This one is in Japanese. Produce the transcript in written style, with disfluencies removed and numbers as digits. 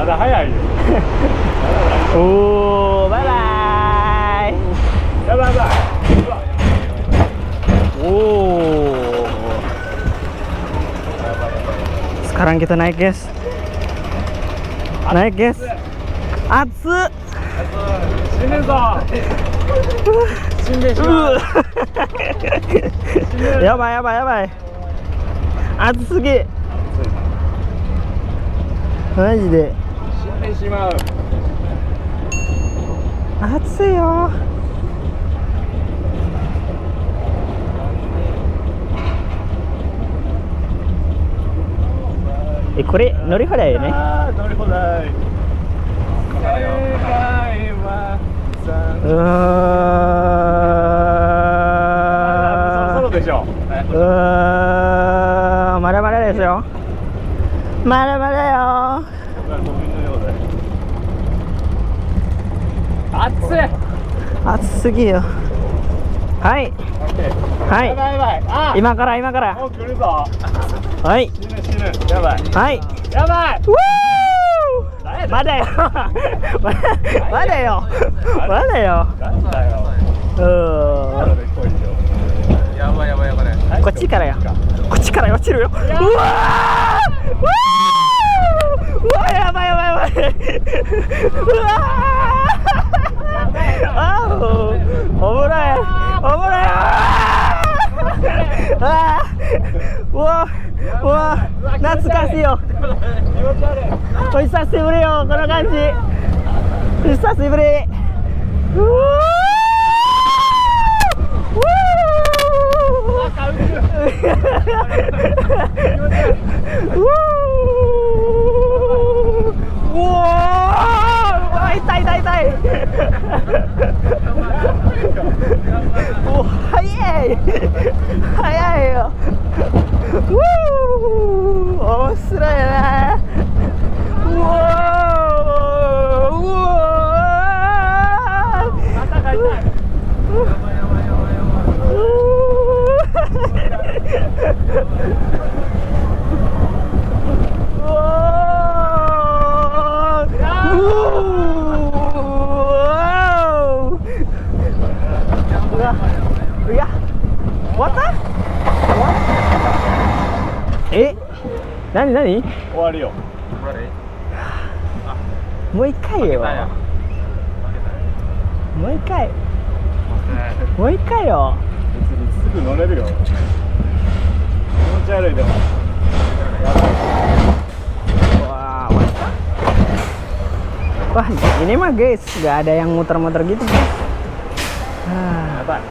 まだ早いよ。おー、バイバイ。やばいやばい。Oh, sekarang kita naik guys. Naik guys. Atsu. 死ぬぞ。死んでしまう。やばいやばいやばい。暑すぎ。マジで。死んでしまう。暑いよ。これ乗り放題よね。乗り放題。そろそろでしょ。まだまだですよ。まだまだよ。暑い。暑すぎよ。はいはい。やばいやばい。あ、今から今から。もう来るぞ。はい。死ぬ死ぬ。やばい。はい。やばい。まだよ。まだよ。まだよ。なんだよ。やばいやばいやばい。こっちからよ。こっちから落ちるよ。うわー。うわー、やばいやばいやばい。うわー。あー、危ない。危ない。あー。うわうわ、懐かしいよ。お久しぶりよ、この感じ。久しぶり。うわー、痛い痛い痛い。お、早い早いよ。面白いな。うわー、うわー、またが痛い。やばいやばいやばいやいや、終わった？え？何？終わりよ。もう一回よ。もう一回。もう一回よ。別にすぐ乗れるよ。気持ち悪いでも。Wah, mantap. Wah, ini mah guys, nggak ada yang muter-muter gitu guys. Ya, Pak.